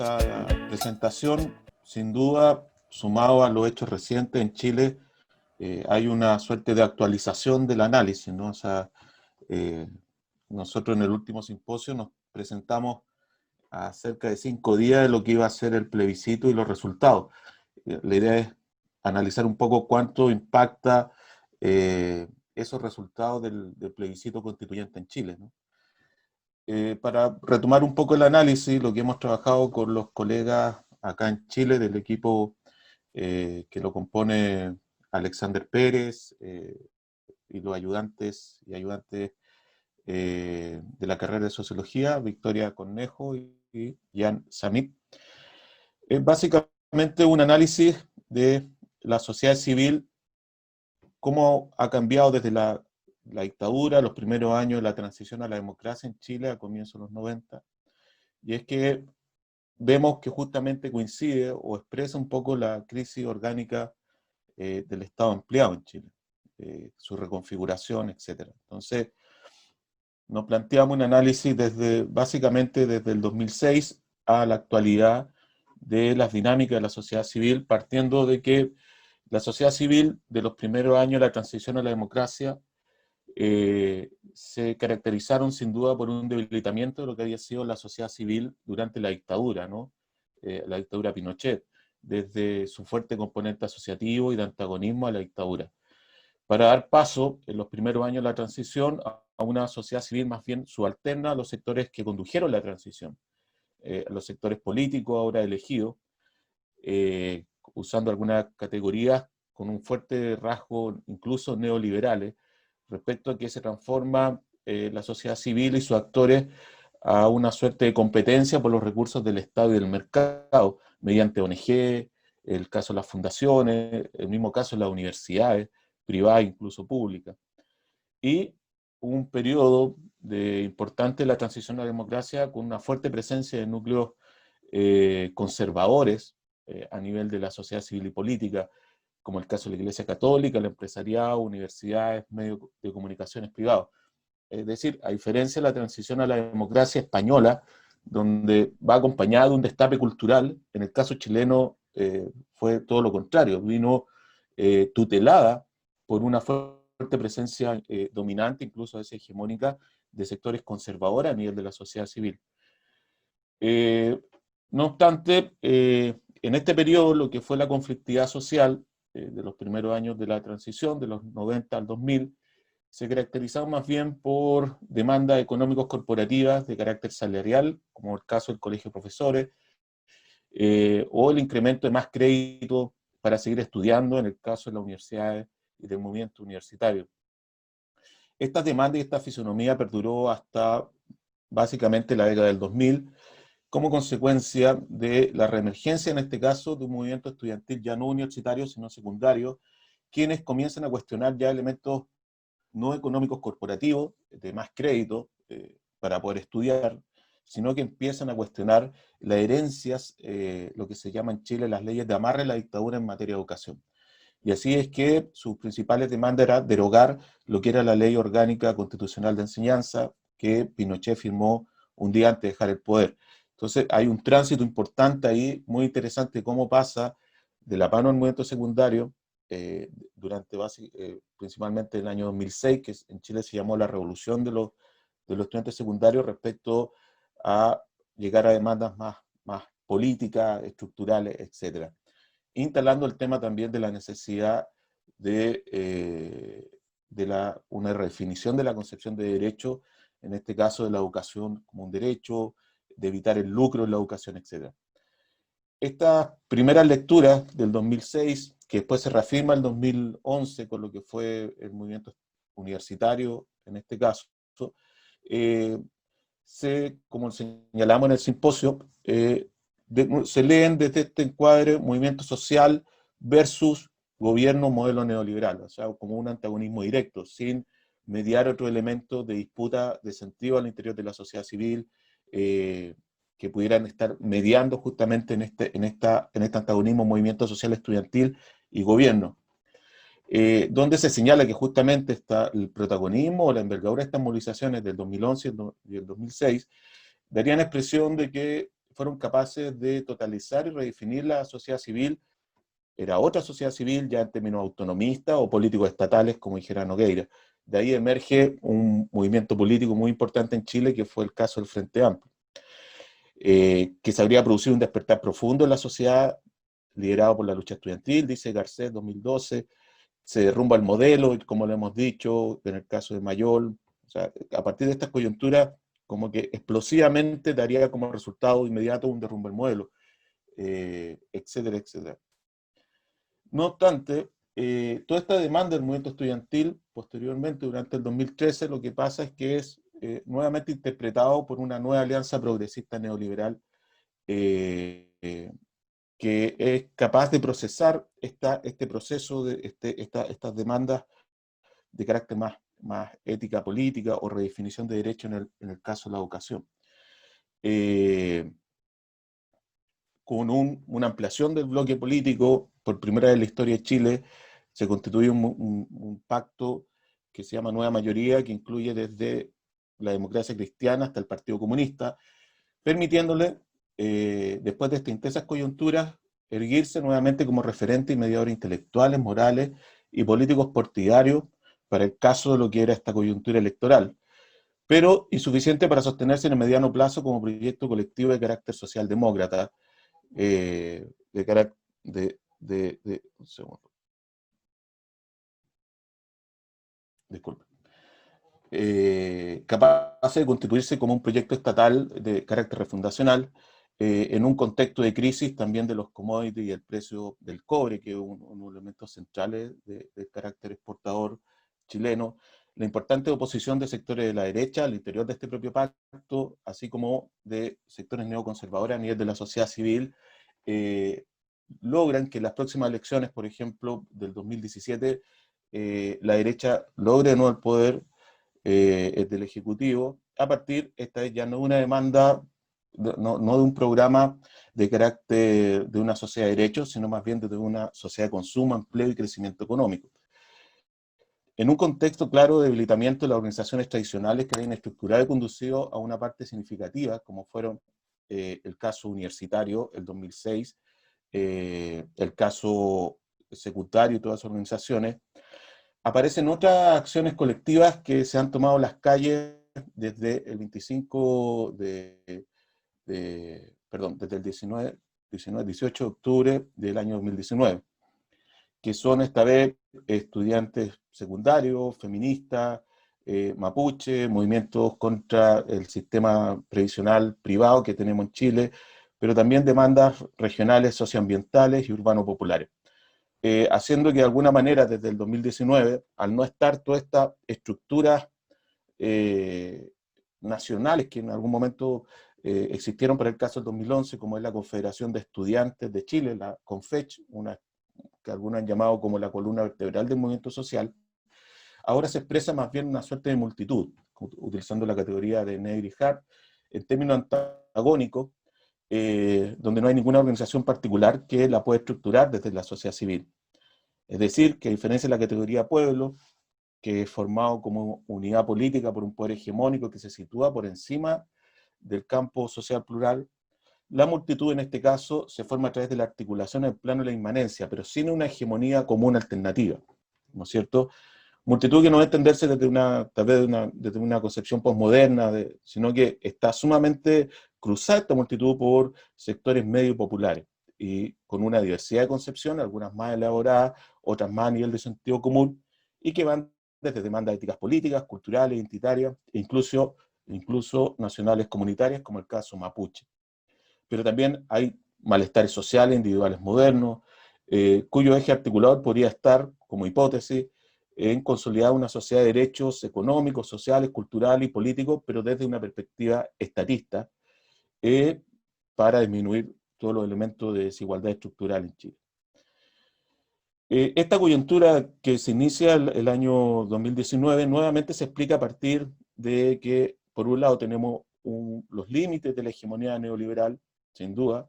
esta presentación, sin duda, sumado a los hechos recientes en Chile, hay una suerte de actualización del análisis, ¿no? O sea, nosotros en el último simposio nos presentamos a cerca de 5 días de lo que iba a ser el plebiscito y los resultados. La idea es analizar un poco cuánto impacta esos resultados del plebiscito constituyente en Chile, ¿no? Para retomar un poco el análisis, lo que hemos trabajado con los colegas acá en Chile del equipo que lo compone Alexander Pérez y los ayudantes y ayudantes de la carrera de Sociología, Victoria Cornejo y Jan Samit. Es básicamente un análisis de la sociedad civil, cómo ha cambiado desde la dictadura, los primeros años de la transición a la democracia en Chile a comienzos de los 90, y es que vemos que justamente coincide o expresa un poco la crisis orgánica del Estado empleado en Chile, su reconfiguración, etc. Entonces, nos planteamos un análisis básicamente desde el 2006 a la actualidad de las dinámicas de la sociedad civil, partiendo de que la sociedad civil de los primeros años de la transición a la democracia se caracterizaron sin duda por un debilitamiento de lo que había sido la sociedad civil durante la dictadura, ¿no? La dictadura Pinochet, desde su fuerte componente asociativo y de antagonismo a la dictadura, para dar paso en los primeros años de la transición a una sociedad civil más bien subalterna a los sectores que condujeron la transición, a los sectores políticos ahora elegidos, usando algunas categorías con un fuerte rasgo incluso neoliberales, respecto a que se transforma la sociedad civil y sus actores a una suerte de competencia por los recursos del Estado y del mercado, mediante ONG, el caso de las fundaciones, el mismo caso de las universidades, privadas incluso públicas. Y un periodo importante de la transición a la democracia con una fuerte presencia de núcleos conservadores a nivel de la sociedad civil y política, como el caso de la Iglesia Católica, el empresariado, universidades, medios de comunicaciones privados. Es decir, a diferencia de la transición a la democracia española, donde va acompañada de un destape cultural, en el caso chileno fue todo lo contrario, vino tutelada por una fuerte presencia dominante, incluso a veces hegemónica, de sectores conservadores a nivel de la sociedad civil. No obstante, en este periodo, lo que fue la conflictividad social de los primeros años de la transición, de los 90 al 2000, se caracterizaba más bien por demandas económicos corporativas de carácter salarial, como el caso del Colegio de Profesores, o el incremento de más crédito para seguir estudiando, en el caso de las universidades y del movimiento universitario. Estas demandas y esta fisonomía perduró hasta básicamente la década del 2000, como consecuencia de la reemergencia, en este caso, de un movimiento estudiantil ya no universitario, sino secundario, quienes comienzan a cuestionar ya elementos no económicos corporativos, de más crédito para poder estudiar, sino que empiezan a cuestionar las herencias, lo que se llama en Chile las leyes de amarre de la dictadura en materia de educación. Y así es que sus principales demandas era derogar lo que era la Ley Orgánica Constitucional de Enseñanza, que Pinochet firmó un día antes de dejar el poder. Entonces hay un tránsito importante ahí, muy interesante, cómo pasa de la mano del movimiento secundario, durante principalmente el año 2006, que en Chile se llamó la revolución de los estudiantes secundarios, respecto a llegar a demandas más políticas, estructurales, etc. Instalando el tema también de la necesidad de una redefinición de la concepción de derecho, en este caso de la educación como un derecho, de evitar el lucro en la educación, etc. Estas primeras lecturas del 2006, que después se reafirma el 2011 con lo que fue el movimiento universitario, en este caso, como señalamos en el simposio, se leen desde este encuadre movimiento social versus gobierno modelo neoliberal, o sea, como un antagonismo directo, sin mediar otro elemento de disputa de sentido al interior de la sociedad civil, que pudieran estar mediando justamente en este antagonismo movimiento social estudiantil y gobierno. Donde se señala que justamente el protagonismo o la envergadura de estas movilizaciones del 2011 y el 2006 darían expresión de que fueron capaces de totalizar y redefinir la sociedad civil. Era otra sociedad civil ya en términos autonomistas o políticos estatales, como dijera Nogueira. De ahí emerge un movimiento político muy importante en Chile, que fue el caso del Frente Amplio, que se habría producido un despertar profundo en la sociedad, liderado por la lucha estudiantil, dice Garcés, 2012, se derrumba el modelo, como lo hemos dicho, en el caso de Mayol. O sea, a partir de estas coyunturas, como que explosivamente daría como resultado inmediato un derrumbe del modelo, etcétera, etcétera. No obstante, toda esta demanda del movimiento estudiantil, posteriormente, durante el 2013, lo que pasa es que es nuevamente interpretado por una nueva alianza progresista neoliberal que es capaz de procesar este proceso, estas demandas de carácter más ética política o redefinición de derechos en el caso de la educación. Con una ampliación del bloque político, por primera vez en la historia de Chile, se constituye un pacto que se llama Nueva Mayoría, que incluye desde la democracia cristiana hasta el Partido Comunista, permitiéndole, después de estas intensas coyunturas, erguirse nuevamente como referentes y mediadores intelectuales, morales y políticos partidarios para el caso de lo que era esta coyuntura electoral, pero insuficiente para sostenerse en el mediano plazo como proyecto colectivo de carácter socialdemócrata, de carácter un segundo, disculpe, capaz de constituirse como un proyecto estatal de carácter refundacional, en un contexto de crisis también de los commodities y el precio del cobre, que es uno de los elementos centrales del carácter exportador chileno, la importante oposición de sectores de la derecha al interior de este propio pacto, así como de sectores neoconservadores a nivel de la sociedad civil, logran que en las próximas elecciones, por ejemplo, del 2017, la derecha logre de nuevo el poder del Ejecutivo, a partir, esta vez ya no de una demanda, no de un programa de carácter de una sociedad de derechos, sino más bien de una sociedad de consumo, empleo y crecimiento económico. En un contexto claro de debilitamiento de las organizaciones tradicionales que habían estructurado y conducido a una parte significativa, como fueron el caso universitario, el 2006, el caso secundario y todas las organizaciones, aparecen otras acciones colectivas que se han tomado las calles desde el 25 desde el 18 de octubre del año 2019, que son esta vez estudiantes secundarios, feministas, mapuche, movimientos contra el sistema previsional privado que tenemos en Chile, pero también demandas regionales, socioambientales y urbano-populares. Haciendo que de alguna manera desde el 2019, al no estar todas estas estructuras nacionales que en algún momento existieron para el caso del 2011, como es la Confederación de Estudiantes de Chile, la CONFECH, que algunos han llamado como la columna vertebral del movimiento social, ahora se expresa más bien una suerte de multitud, utilizando la categoría de Negri y Hart, en términos antagónicos, donde no hay ninguna organización particular que la pueda estructurar desde la sociedad civil. Es decir, que a diferencia de la categoría pueblo, que es formado como unidad política por un poder hegemónico que se sitúa por encima del campo social plural, la multitud en este caso se forma a través de la articulación en el plano de la inmanencia, pero sin una hegemonía común alternativa, ¿no es cierto? Multitud que no debe entenderse tal vez desde una concepción posmoderna, sino que está sumamente cruzada esta multitud por sectores medio populares y con una diversidad de concepciones, algunas más elaboradas, otras más a nivel de sentido común, y que van desde demandas éticas políticas, culturales, identitarias, e incluso nacionales comunitarias, como el caso mapuche. Pero también hay malestares sociales, individuales modernos, cuyo eje articulador podría estar, como hipótesis, en consolidar una sociedad de derechos económicos, sociales, culturales y políticos, pero desde una perspectiva estatista, para disminuir todos los elementos de desigualdad estructural en Chile. Esta coyuntura que se inicia el año 2019 nuevamente se explica a partir de que, por un lado, tenemos los límites de la hegemonía neoliberal, sin duda,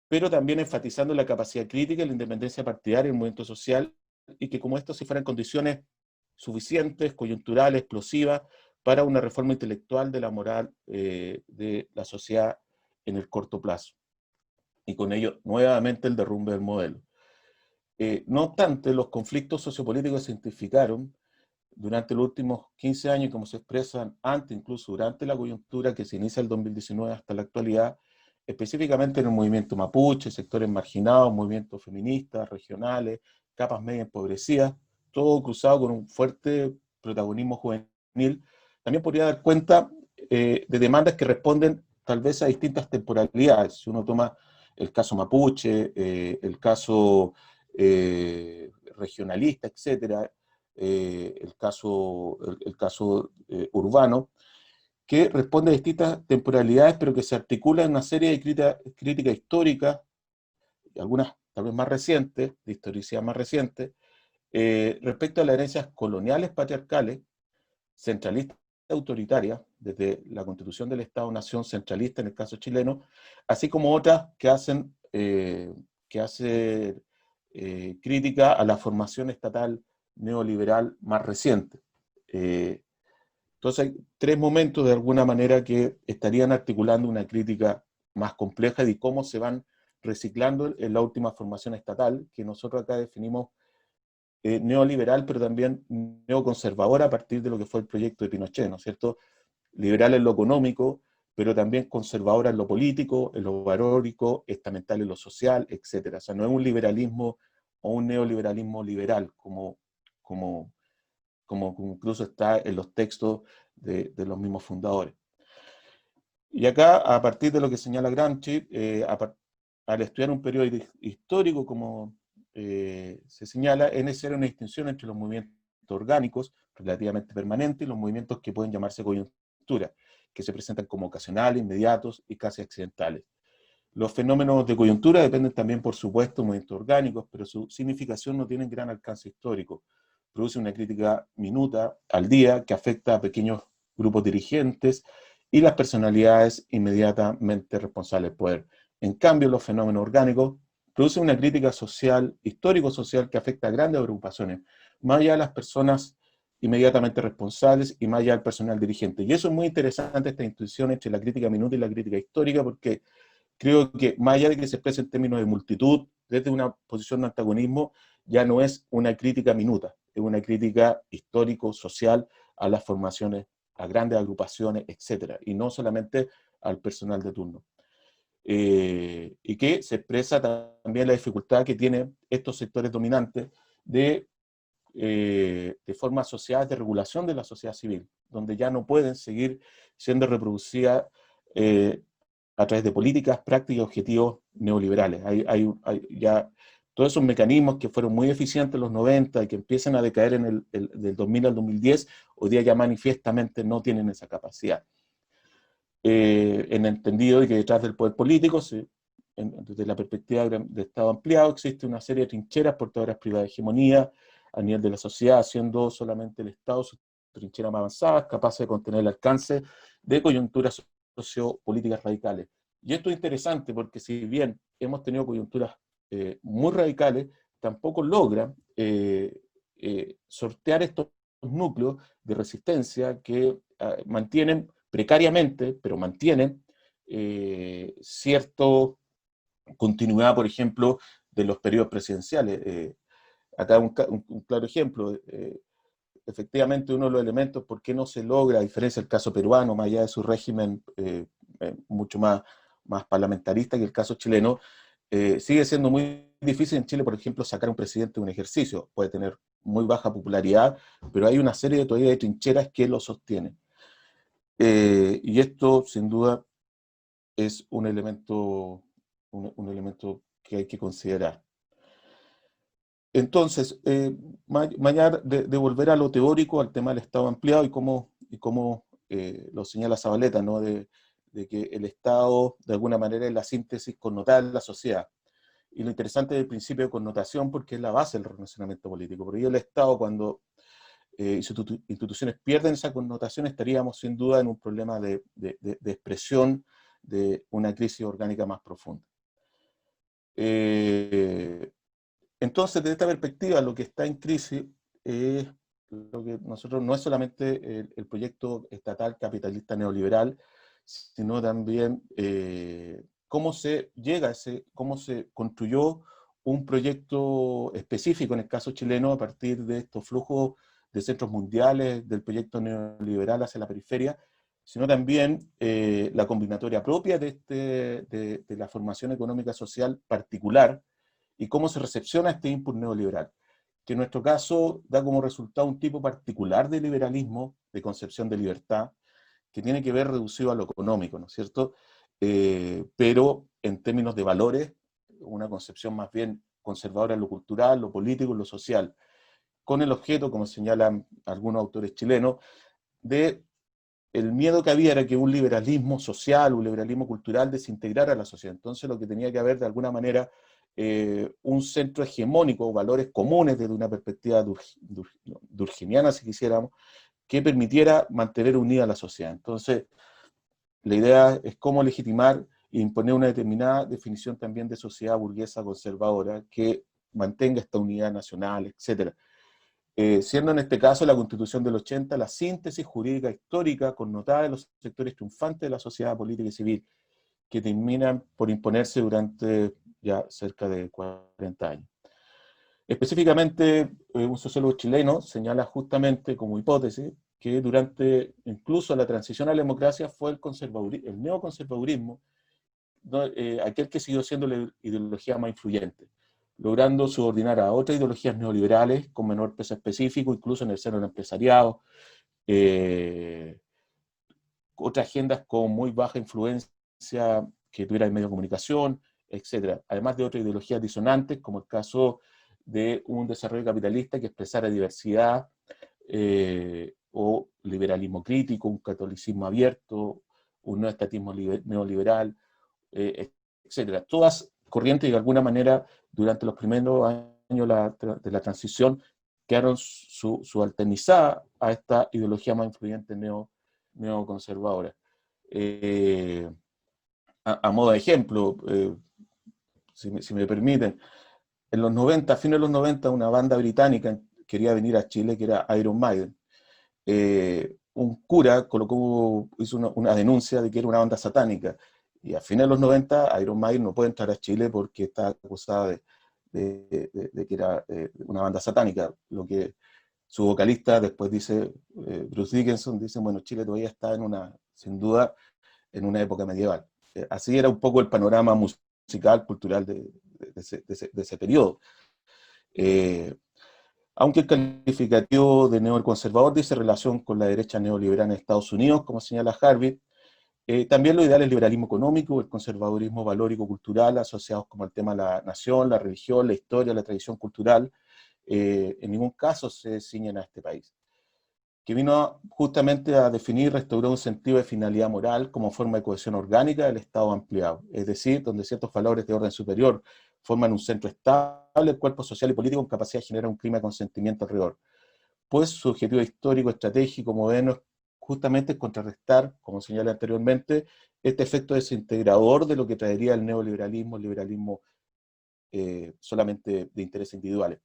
pero también enfatizando la capacidad crítica y la independencia partidaria del movimiento social, y que como estos si fueran condiciones suficientes, coyunturales, explosivas, para una reforma intelectual de la moral de la sociedad en el corto plazo, y con ello nuevamente el derrumbe del modelo. No obstante, los conflictos sociopolíticos se intensificaron durante los últimos 15 años, como se expresan antes, incluso durante la coyuntura que se inicia el 2019 hasta la actualidad, específicamente en el movimiento mapuche, sectores marginados, movimientos feministas, regionales, capas medias empobrecidas, todo cruzado con un fuerte protagonismo juvenil. También podría dar cuenta de demandas que responden tal vez a distintas temporalidades. Si uno toma el caso mapuche, el caso regionalista, etcétera, el caso urbano, que responde a distintas temporalidades, pero que se articula en una serie de críticas históricas, algunas tal vez más recientes, de historicidad más reciente, respecto a las herencias coloniales patriarcales, centralistas autoritarias, desde la constitución del Estado-Nación centralista en el caso chileno, así como otras que hacen crítica a la formación estatal neoliberal más reciente. Entonces hay tres momentos de alguna manera que estarían articulando una crítica más compleja de cómo se van reciclando en la última formación estatal, que nosotros acá definimos neoliberal, pero también neoconservadora a partir de lo que fue el proyecto de Pinochet, ¿no es cierto? Liberal en lo económico, pero también conservadora en lo político, en lo valórico, estamental en lo social, etc. O sea, no es un liberalismo o un neoliberalismo liberal, como incluso está en los textos de los mismos fundadores. Y acá, a partir de lo que señala Gramsci, al estudiar un periodo histórico, como se señala, es necesaria una distinción entre los movimientos orgánicos, relativamente permanentes, y los movimientos que pueden llamarse coyuntura, que se presentan como ocasionales, inmediatos y casi accidentales. Los fenómenos de coyuntura dependen también, por supuesto, de movimientos orgánicos, pero su significación no tiene gran alcance histórico. Produce una crítica minuta al día que afecta a pequeños grupos dirigentes y las personalidades inmediatamente responsables del poder. En cambio, los fenómenos orgánicos producen una crítica social, histórico-social, que afecta a grandes agrupaciones, más allá de las personas inmediatamente responsables y más allá del personal dirigente. Y eso es muy interesante, esta distinción entre la crítica minuta y la crítica histórica, porque creo que más allá de que se exprese en términos de multitud, desde una posición de antagonismo, ya no es una crítica minuta, es una crítica histórico-social a las formaciones, a grandes agrupaciones, etc. Y no solamente al personal de turno. Y que se expresa también la dificultad que tienen estos sectores dominantes de formas asociadas de regulación de la sociedad civil, donde ya no pueden seguir siendo reproducidas a través de políticas, prácticas y objetivos neoliberales. Hay ya todos esos mecanismos que fueron muy eficientes en los 90 y que empiezan a decaer del 2000 al 2010, hoy día ya manifiestamente no tienen esa capacidad. En el entendido de que detrás del poder político, desde la perspectiva de Estado ampliado, existe una serie de trincheras portadoras privadas de hegemonía a nivel de la sociedad, siendo solamente el Estado sus trincheras más avanzadas, capaces de contener el alcance de coyunturas sociopolíticas radicales. Y esto es interesante porque si bien hemos tenido coyunturas muy radicales, tampoco logran sortear estos núcleos de resistencia que mantienen precariamente, pero mantienen cierta continuidad, por ejemplo, de los periodos presidenciales. Acá un claro ejemplo, efectivamente uno de los elementos por qué no se logra, a diferencia del caso peruano, más allá de su régimen mucho más parlamentarista que el caso chileno, sigue siendo muy difícil en Chile, por ejemplo, sacar a un presidente de un ejercicio. Puede tener muy baja popularidad, pero hay una serie todavía de trincheras que lo sostienen. Y esto, sin duda, es un elemento que hay que considerar. Entonces, mañana de volver a lo teórico, al tema del Estado ampliado y cómo lo señala Zabaleta, ¿no? de que el Estado, de alguna manera, es la síntesis connotada de la sociedad. Y lo interesante es el principio de connotación, porque es la base del relacionamiento político. Por ello, el Estado, cuando instituciones pierden esa connotación, estaríamos sin duda en un problema de expresión de una crisis orgánica más profunda. Entonces, desde esta perspectiva, lo que está en crisis es lo que nosotros no es solamente el proyecto estatal capitalista neoliberal, sino también cómo se llega a cómo se construyó un proyecto específico, en el caso chileno, a partir de estos flujos de centros mundiales, del proyecto neoliberal hacia la periferia, sino también la combinatoria propia de la formación económica social particular y cómo se recepciona este input neoliberal, que en nuestro caso da como resultado un tipo particular de liberalismo, de concepción de libertad, que tiene que ver reducido a lo económico, ¿no es cierto? Pero en términos de valores, una concepción más bien conservadora en lo cultural, lo político y lo social, con el objeto, como señalan algunos autores chilenos, de el miedo que había era que un liberalismo social, un liberalismo cultural desintegrara a la sociedad. Entonces lo que tenía que haber de alguna manera un centro hegemónico, valores comunes desde una perspectiva durkheimiana, si quisiéramos, que permitiera mantener unida a la sociedad. Entonces, la idea es cómo legitimar e imponer una determinada definición también de sociedad burguesa conservadora que mantenga esta unidad nacional, etc. Siendo en este caso la Constitución del 80 la síntesis jurídica histórica connotada de los sectores triunfantes de la sociedad política y civil, que terminan por imponerse durante ya cerca de 40 años. Específicamente, un sociólogo chileno señala justamente como hipótesis que durante incluso la transición a la democracia fue el neoconservadurismo, aquel que siguió siendo la ideología más influyente, logrando subordinar a otras ideologías neoliberales con menor peso específico, incluso en el seno del empresariado, otras agendas con muy baja influencia que tuvieran en medio de comunicación, etc. Además de otras ideologías disonantes, como el caso de un desarrollo capitalista que expresara diversidad, o liberalismo crítico, un catolicismo abierto, un no estatismo neoliberal, etc. Todas corrientes que de alguna manera durante los primeros años de la transición quedaron subalternizadas a esta ideología más influyente neoconservadora. A modo de ejemplo, si me permiten, en los 90, a fines de los 90, una banda británica quería venir a Chile, que era Iron Maiden. Un cura hizo una denuncia de que era una banda satánica, y a fines de los 90 Iron Maiden no puede entrar a Chile porque está acusada de que era una banda satánica, lo que su vocalista después dice, Bruce Dickinson, dice, bueno, Chile todavía está sin duda, en una época medieval. Así era un poco el panorama musical, cultural de ese periodo. Aunque el calificativo de neoconservador dice relación con la derecha neoliberal en Estados Unidos, como señala Harvey, también lo ideal es el liberalismo económico, el conservadurismo valórico-cultural, asociados como el tema de la nación, la religión, la historia, la tradición cultural, en ningún caso se ciñen a este país, que vino justamente a definir y restaurar un sentido de finalidad moral como forma de cohesión orgánica del Estado ampliado, es decir, donde ciertos valores de orden superior forman un centro estable, el cuerpo social y político con capacidad de generar un clima de consentimiento alrededor. Pues su objetivo histórico, estratégico, moderno, es justamente contrarrestar, como señalé anteriormente, este efecto desintegrador de lo que traería el neoliberalismo, el liberalismo solamente de intereses individuales,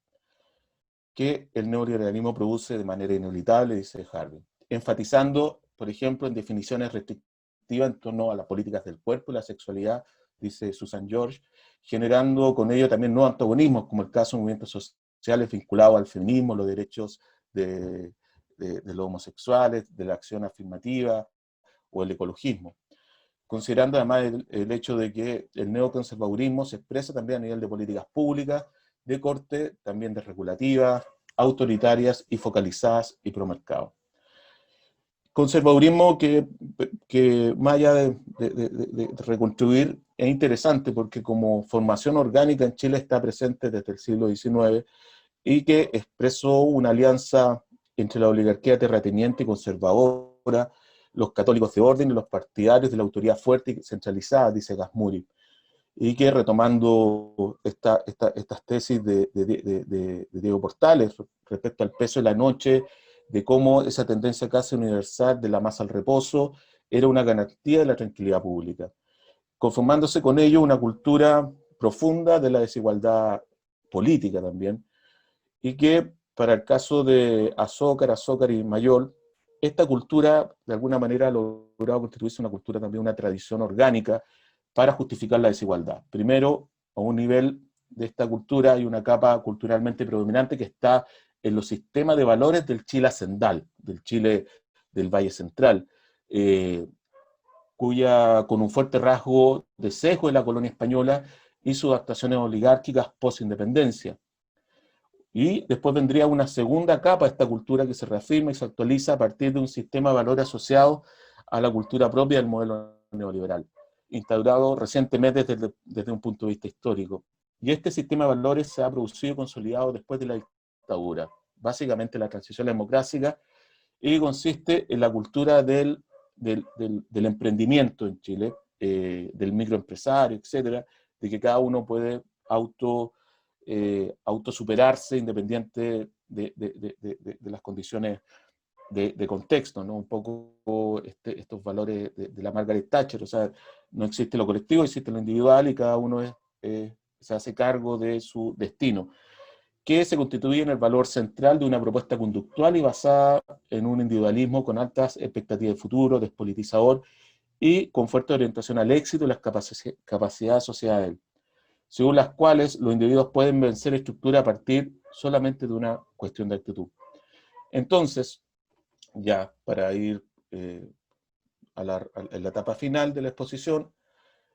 que el neoliberalismo produce de manera inevitable, dice Harvey, enfatizando, por ejemplo, en definiciones restrictivas en torno a las políticas del cuerpo y la sexualidad, dice Susan George, generando con ello también nuevos antagonismos, como el caso de movimientos sociales vinculados al feminismo, los derechos de los homosexuales, de la acción afirmativa o el ecologismo, considerando además el hecho de que el neoconservadurismo se expresa también a nivel de políticas públicas, de corte también desregulativas, autoritarias y focalizadas y promercado. Conservadurismo que más allá de reconstruir es interesante porque como formación orgánica en Chile está presente desde el siglo XIX y que expresó una alianza entre la oligarquía terrateniente y conservadora, los católicos de orden y los partidarios de la autoridad fuerte y centralizada, dice Gasmuri, y que retomando estas tesis de Diego Portales respecto al peso de la noche, de cómo esa tendencia casi universal de la masa al reposo era una garantía de la tranquilidad pública, conformándose con ello una cultura profunda de la desigualdad política también, y que para el caso de Azócar y Mayol, esta cultura, de alguna manera, ha logrado constituirse una cultura también, una tradición orgánica para justificar la desigualdad. Primero, a un nivel de esta cultura hay una capa culturalmente predominante que está en los sistemas de valores del Chile hacendal, del Chile del Valle Central, con un fuerte rasgo de sesgo de la colonia española y sus adaptaciones oligárquicas post-independencia. Y después vendría una segunda capa de esta cultura que se reafirma y se actualiza a partir de un sistema de valores asociado a la cultura propia del modelo neoliberal, instaurado recientemente desde un punto de vista histórico. Y este sistema de valores se ha producido y consolidado después de la dictadura, básicamente la transición democrática, y consiste en la cultura del emprendimiento en Chile, del microempresario, etcétera, de que cada uno puede autosuperarse independiente de las condiciones de contexto, ¿no? Un poco estos valores de la Margaret Thatcher, o sea, no existe lo colectivo, existe lo individual y cada uno se hace cargo de su destino, que se constituye en el valor central de una propuesta conductual y basada en un individualismo con altas expectativas de futuro, despolitizador y con fuerte orientación al éxito y las capacidades asociadas a él, según las cuales los individuos pueden vencer estructura a partir solamente de una cuestión de actitud. Entonces, ya para ir a la etapa final de la exposición,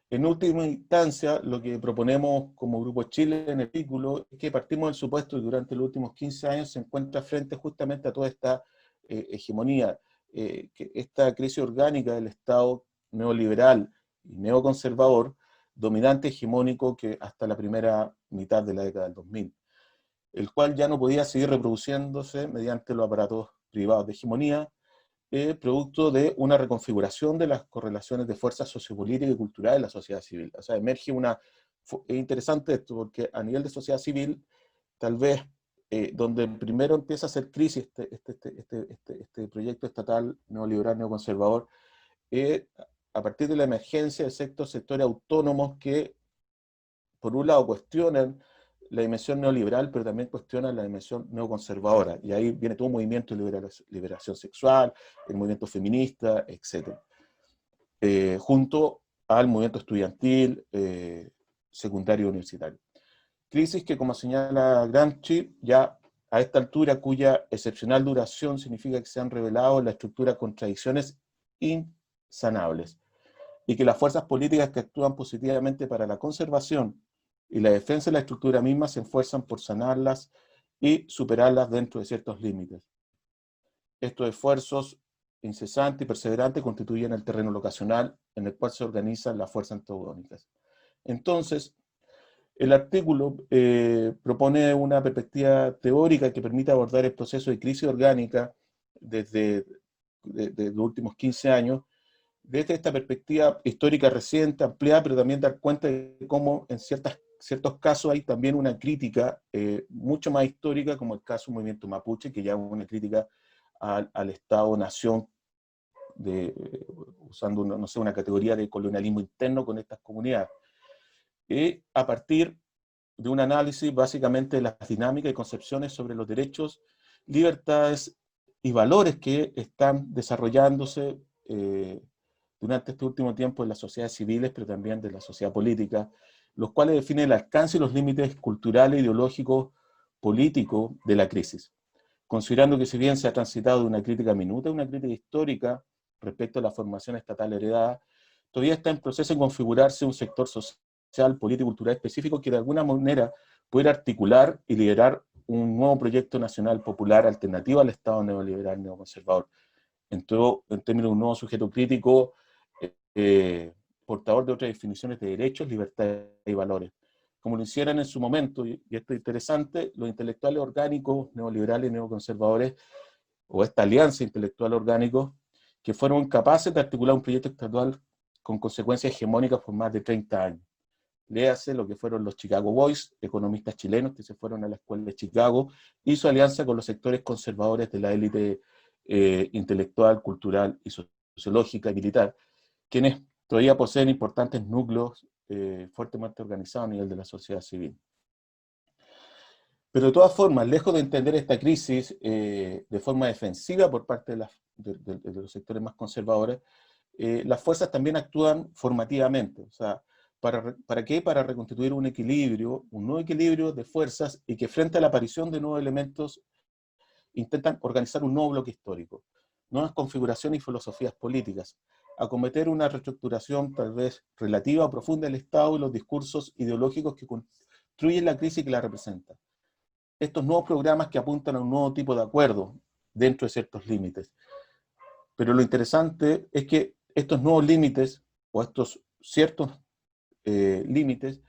en última instancia, lo que proponemos como Grupo Chile en el artículo es que partimos del supuesto que durante los últimos 15 años se encuentra frente justamente a toda esta hegemonía, que esta crisis orgánica del Estado neoliberal y neoconservador, dominante hegemónico que hasta la primera mitad de la década del 2000, el cual ya no podía seguir reproduciéndose mediante los aparatos privados de hegemonía, producto de una reconfiguración de las correlaciones de fuerzas sociopolíticas y culturales en la sociedad civil. O sea, emerge es interesante esto, porque a nivel de sociedad civil, tal vez, donde primero empieza a hacer crisis este proyecto estatal neoliberal, neoconservador, a partir de la emergencia de sectores autónomos que, por un lado, cuestionan la dimensión neoliberal, pero también cuestiona la dimensión neoconservadora. Y ahí viene todo un movimiento de liberación sexual, el movimiento feminista, etc. Junto al movimiento estudiantil, secundario universitario. Crisis que, como señala Gramsci, ya a esta altura, cuya excepcional duración significa que se han revelado en la estructura contradicciones insanables, y que las fuerzas políticas que actúan positivamente para la conservación y la defensa de la estructura misma se esfuerzan por sanarlas y superarlas dentro de ciertos límites. Estos esfuerzos incesantes y perseverantes constituyen el terreno locacional en el cual se organizan las fuerzas antagónicas. Entonces, el artículo propone una perspectiva teórica que permite abordar el proceso de crisis orgánica desde los últimos 15 años, desde esta perspectiva histórica reciente, ampliada, pero también dar cuenta de cómo en ciertos casos hay también una crítica mucho más histórica, como el caso del movimiento mapuche, que ya es una crítica al Estado-nación, usando una categoría de colonialismo interno con estas comunidades. A partir de un análisis básicamente de las dinámicas y concepciones sobre los derechos, libertades y valores que están desarrollándose durante este último tiempo en las sociedades civiles, pero también de la sociedad política, los cuales definen el alcance y los límites culturales, ideológicos, políticos de la crisis. Considerando que si bien se ha transitado de una crítica minuta a una crítica histórica respecto a la formación estatal heredada, todavía está en proceso de configurarse un sector social, político y cultural específico que de alguna manera puede articular y liderar un nuevo proyecto nacional popular alternativo al Estado neoliberal neoconservador. En términos de un nuevo sujeto crítico, portador de otras definiciones de derechos, libertades y valores. Como lo hicieran en su momento, y esto es interesante, los intelectuales orgánicos, neoliberales y neoconservadores, o esta alianza intelectual orgánico, que fueron capaces de articular un proyecto estatal con consecuencias hegemónicas por más de 30 años. Léase lo que fueron los Chicago Boys, economistas chilenos que se fueron a la escuela de Chicago, y su alianza con los sectores conservadores de la élite intelectual, cultural y sociológica y militar, quienes todavía poseen importantes núcleos fuertemente organizados a nivel de la sociedad civil. Pero de todas formas, lejos de entender esta crisis de forma defensiva por parte de los sectores más conservadores, las fuerzas también actúan formativamente. O sea, ¿para qué? Para reconstituir un equilibrio, un nuevo equilibrio de fuerzas y que frente a la aparición de nuevos elementos intentan organizar un nuevo bloque histórico, nuevas configuraciones y filosofías políticas, acometer una reestructuración tal vez relativa o profunda del Estado y los discursos ideológicos que construyen la crisis que la representan. Estos nuevos programas que apuntan a un nuevo tipo de acuerdo dentro de ciertos límites. Pero lo interesante es que estos nuevos límites, o estos ciertos límites,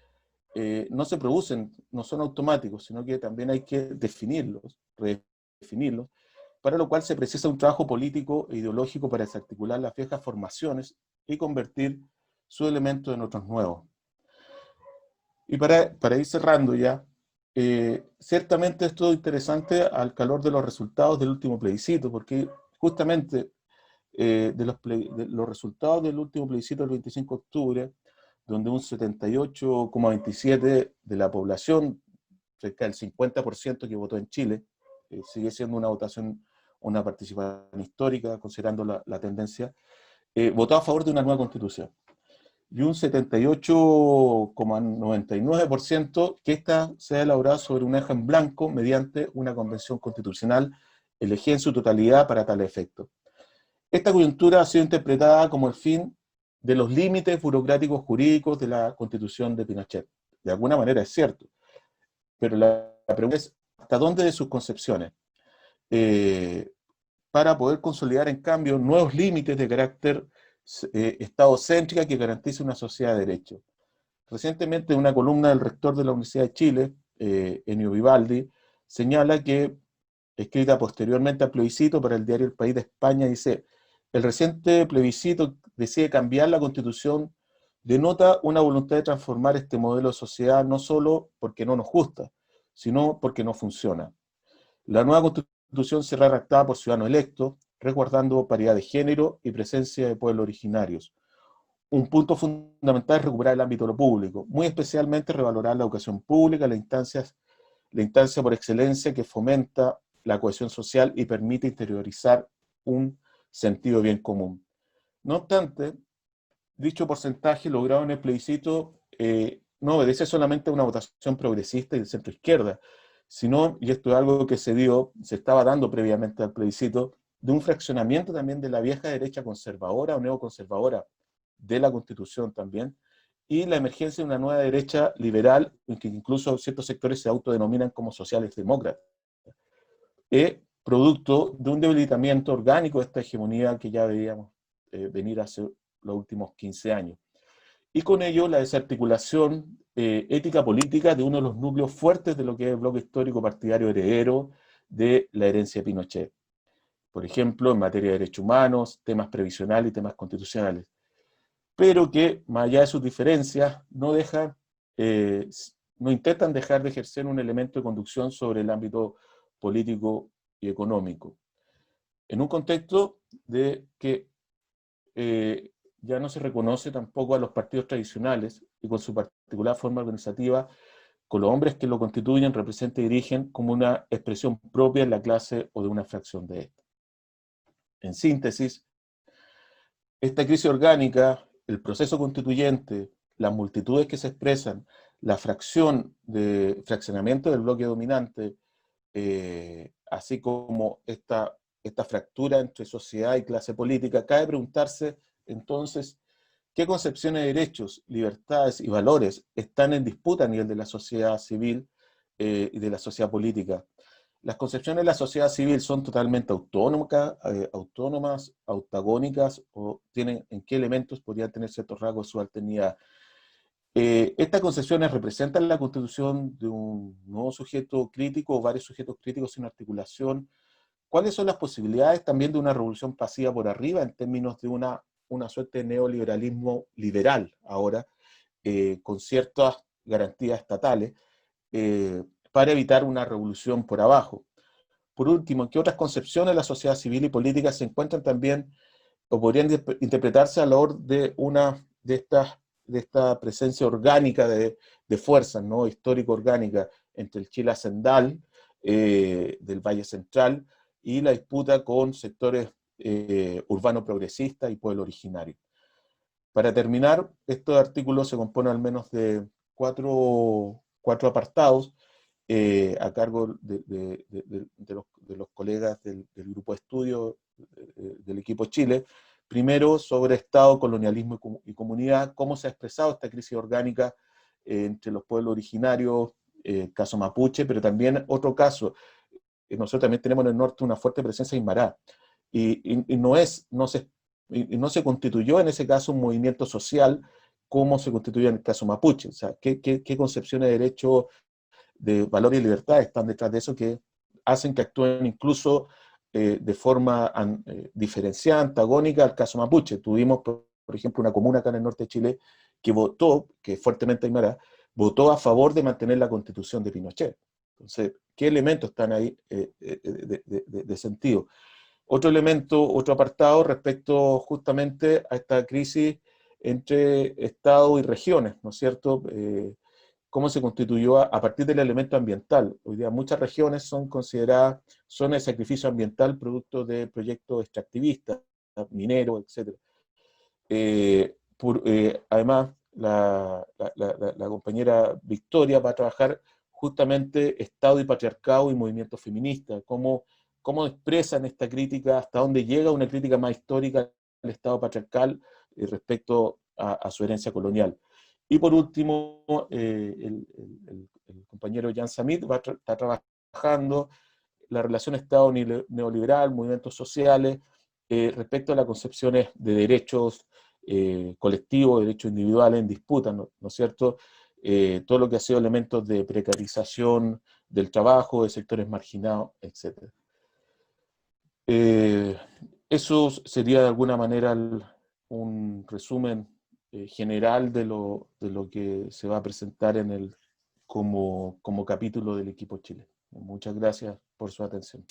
no se producen, no son automáticos, sino que también hay que definirlos, redefinirlos, para lo cual se precisa un trabajo político e ideológico para desarticular las viejas formaciones y convertir sus elementos en otros nuevos. Y para ir cerrando ya, ciertamente esto es interesante al calor de los resultados del último plebiscito, porque justamente de los resultados del último plebiscito del 25 de octubre, donde un 78,27% de la población, cerca del 50% que votó en Chile, sigue siendo una votación, una participación histórica, considerando la tendencia, votó a favor de una nueva constitución. Y un 78,99% que ésta sea elaborada sobre un eje en blanco mediante una convención constitucional elegida en su totalidad para tal efecto. Esta coyuntura ha sido interpretada como el fin de los límites burocráticos jurídicos de la Constitución de Pinochet. De alguna manera es cierto, pero la pregunta es, ¿hasta dónde de sus concepciones? Para poder consolidar, en cambio, nuevos límites de carácter estadocéntrica que garantice una sociedad de derecho. Recientemente, una columna del rector de la Universidad de Chile, Ennio Vivaldi, señala que, escrita posteriormente al plebiscito para el diario El País de España, dice: el reciente plebiscito decide cambiar la Constitución, denota una voluntad de transformar este modelo de sociedad no solo porque no nos gusta, sino porque no funciona. La nueva Constitución será redactada por ciudadanos electos, resguardando paridad de género y presencia de pueblos originarios. Un punto fundamental es recuperar el ámbito de lo público, muy especialmente revalorar la educación pública, la instancia por excelencia que fomenta la cohesión social y permite interiorizar un sentido de bien común. No obstante, dicho porcentaje logrado en el plebiscito no obedece solamente a una votación progresista y de centro izquierda, sino, y esto es algo que se estaba dando previamente al plebiscito, de un fraccionamiento también de la vieja derecha conservadora o neoconservadora de la Constitución también, y la emergencia de una nueva derecha liberal, en que incluso ciertos sectores se autodenominan como sociales demócratas, producto de un debilitamiento orgánico de esta hegemonía que ya veíamos venir hace los últimos 15 años. Y con ello la desarticulación ética política de uno de los núcleos fuertes de lo que es el bloque histórico partidario heredero de la herencia de Pinochet. Por ejemplo, en materia de derechos humanos, temas previsionales y temas constitucionales. Pero que, más allá de sus diferencias, no intentan dejar de ejercer un elemento de conducción sobre el ámbito político y económico. En un contexto de que ya no se reconoce tampoco a los partidos tradicionales y con su particular forma organizativa, con los hombres que lo constituyen, representan y dirigen como una expresión propia de la clase o de una fracción de esta. En síntesis, esta crisis orgánica, el proceso constituyente, las multitudes que se expresan, la fraccionamiento del bloque dominante, así como esta fractura entre sociedad y clase política, cabe preguntarse entonces qué concepciones de derechos, libertades y valores están en disputa a nivel de la sociedad civil y de la sociedad política. Las concepciones de la sociedad civil son totalmente autónomas, autagónicas, o en qué elementos podrían tener ciertos rasgos de subalternidad. Estas concepciones representan la constitución de un nuevo sujeto crítico o varios sujetos críticos sin articulación. ¿Cuáles son las posibilidades también de una revolución pasiva por arriba en términos de una suerte de neoliberalismo liberal ahora, con ciertas garantías estatales, para evitar una revolución por abajo? Por último, ¿qué otras concepciones de la sociedad civil y política se encuentran también o podrían interpretarse a la hora de esta presencia orgánica de fuerzas, ¿no? Histórico-orgánica entre el Chile hacendal del Valle Central y la disputa con sectores urbanos progresistas y pueblo originario. Para terminar, este artículo se compone al menos de cuatro apartados a cargo de los colegas del grupo de estudio del equipo Chile. Primero, sobre Estado, colonialismo y comunidad, cómo se ha expresado esta crisis orgánica entre los pueblos originarios, caso mapuche, pero también otro caso. Nosotros también tenemos en el norte una fuerte presencia aymara, y no se constituyó en ese caso un movimiento social como se constituyó en el caso mapuche. O sea, ¿qué concepciones de derecho, de valor y libertad están detrás de eso que hacen que actúen incluso de forma diferenciada, antagónica al caso mapuche? Tuvimos, por ejemplo, una comuna acá en el norte de Chile que votó, que es fuertemente aymara, votó a favor de mantener la constitución de Pinochet. Entonces, ¿qué elementos están ahí de sentido? Otro elemento, otro apartado respecto justamente a esta crisis entre Estado y regiones, ¿no es cierto? Cómo se constituyó a partir del elemento ambiental. Hoy día muchas regiones son consideradas zonas de sacrificio ambiental producto de proyectos extractivistas, mineros, etc. Además, la compañera Victoria va a trabajar justamente Estado y patriarcado y movimiento feminista, cómo expresan esta crítica, hasta dónde llega una crítica más histórica al Estado patriarcal respecto a su herencia colonial. Y por último, el compañero Jan Samit está trabajando la relación Estado neoliberal, movimientos sociales, respecto a las concepciones de derechos colectivos, derechos individuales en disputa, ¿no es cierto? Todo lo que ha sido elementos de precarización del trabajo, de sectores marginados, etc. Eso sería de alguna manera un resumen general de lo que se va a presentar como capítulo del equipo Chile. Muchas gracias por su atención.